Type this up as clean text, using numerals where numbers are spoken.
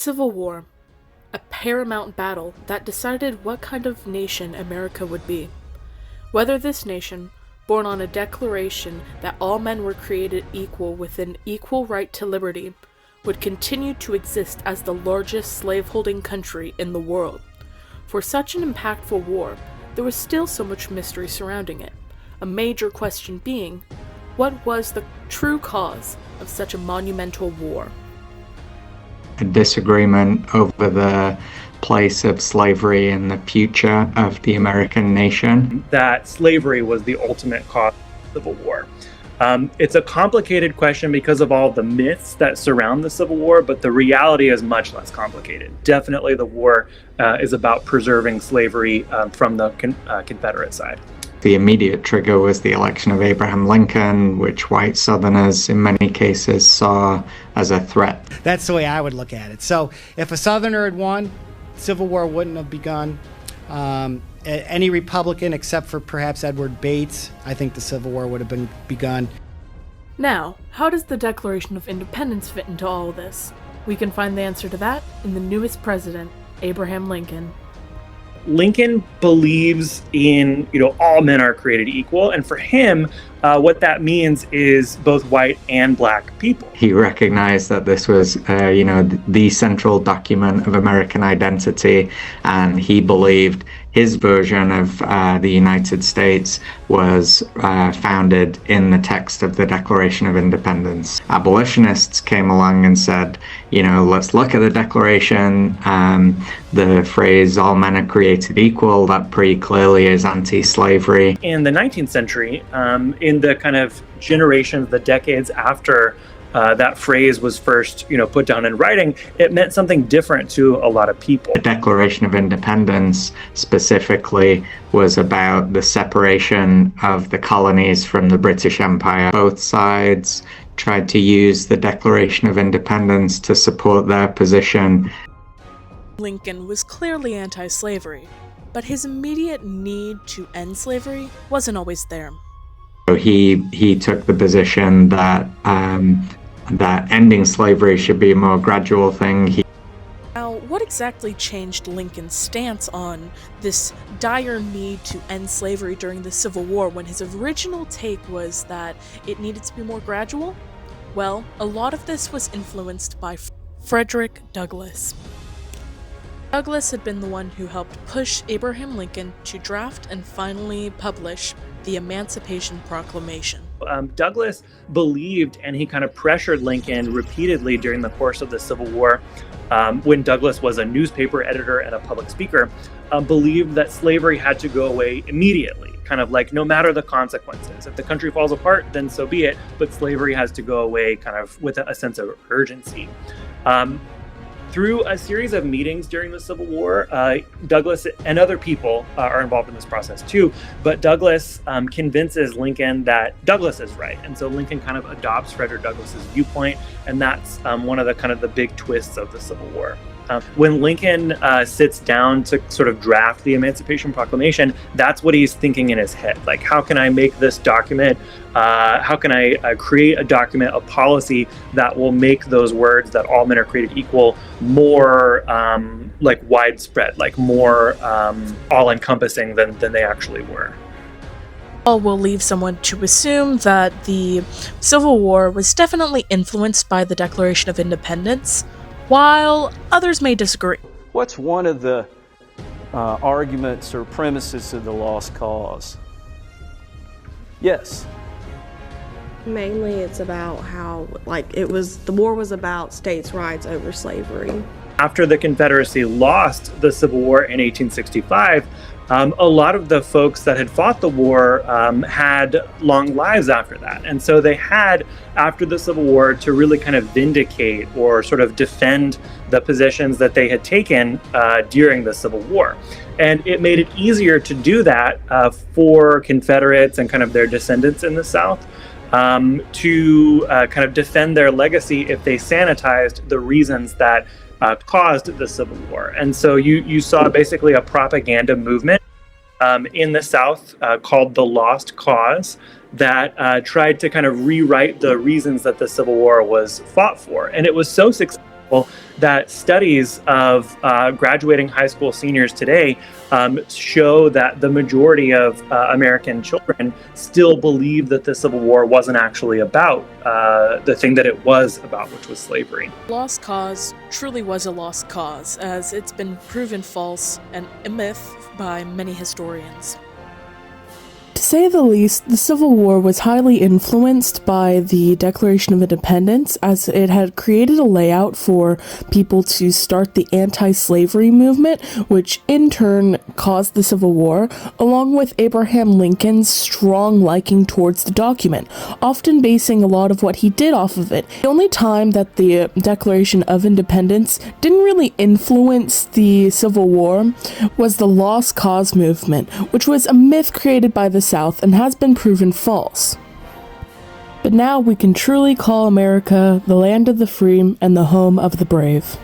Civil War, a paramount battle that decided what kind of nation America would be. Whether this nation, born on a declaration that all men were created equal with an equal right to liberty, would continue to exist as the largest slaveholding country in the world. For such an impactful war, there was still so much mystery surrounding it, a major question being, what was the true cause of such a monumental war? A disagreement over the place of slavery in the future of the American nation. That slavery was the ultimate cause of the Civil War. It's a complicated question because of all the myths that surround the Civil War, but the reality is much less complicated. Definitely the war is about preserving slavery from the Confederate side. The immediate trigger was the election of Abraham Lincoln, which white Southerners in many cases saw as a threat. That's the way I would look at it. So if a Southerner had won, Civil War wouldn't have begun. Any Republican, except for perhaps Edward Bates, I think the Civil War would have begun. Now, how does the Declaration of Independence fit into all of this? We can find the answer to that in the newest president, Abraham Lincoln. Lincoln believes in, all men are created equal. And for him, what that means is both white and black people. He recognized that this was, the central document of American identity, and he believed his version of the United States was founded in the text of the Declaration of Independence. Abolitionists came along and said, let's look at the Declaration. The phrase, all men are created equal, that pretty clearly is anti-slavery. In the 19th century, in the kind of generations, the decades after that phrase was first, put down in writing, it meant something different to a lot of people. The Declaration of Independence specifically was about the separation of the colonies from the British Empire. Both sides tried to use the Declaration of Independence to support their position. Lincoln was clearly anti-slavery, but his immediate need to end slavery wasn't always there. So he took the position that that ending slavery should be a more gradual thing. Now, what exactly changed Lincoln's stance on this dire need to end slavery during the Civil War when his original take was that it needed to be more gradual? Well, a lot of this was influenced by Frederick Douglass. Douglass had been the one who helped push Abraham Lincoln to draft and finally publish the Emancipation Proclamation. Douglass believed, and he kind of pressured Lincoln repeatedly during the course of the Civil War, when Douglass was a newspaper editor and a public speaker, believed that slavery had to go away immediately, kind of like no matter the consequences. If the country falls apart, then so be it, but slavery has to go away kind of with a sense of urgency. Through a series of meetings during the Civil War, Douglass and other people are involved in this process too, but Douglass convinces Lincoln that Douglass is right. And so Lincoln kind of adopts Frederick Douglass's viewpoint, and that's one of the big twists of the Civil War. When Lincoln sits down to sort of draft the Emancipation Proclamation, that's what he's thinking in his head. Like, how can I make this document, how can I create a document, a policy that will make those words that all men are created equal more widespread, like more all-encompassing than they actually were. Will leave someone to assume that the Civil War was definitely influenced by the Declaration of Independence, while others may disagree. What's one of the arguments or premises of the lost cause? Yes. Mainly it's about how, the war was about states' rights over slavery. After the Confederacy lost the Civil War in 1865, a lot of the folks that had fought the war had long lives after that. And so they had, after the Civil War, to really kind of vindicate or sort of defend the positions that they had taken during the Civil War. And it made it easier to do that for Confederates and kind of their descendants in the South to kind of defend their legacy if they sanitized the reasons that caused the Civil War. And so you saw basically a propaganda movement in the South called the Lost Cause that tried to kind of rewrite the reasons that the Civil War was fought for. And it was so successful that studies of graduating high school seniors today show that the majority of American children still believe that the Civil War wasn't actually about the thing that it was about, which was slavery. Lost cause truly was a lost cause, as it's been proven false and a myth by many historians. To say the least, the Civil War was highly influenced by the Declaration of Independence, as it had created a layout for people to start the anti-slavery movement, which in turn caused the Civil War, along with Abraham Lincoln's strong liking towards the document, often basing a lot of what he did off of it. The only time that the Declaration of Independence didn't really influence the Civil War was the Lost Cause movement, which was a myth created by the South and has been proven false. But now we can truly call America the land of the free and the home of the brave.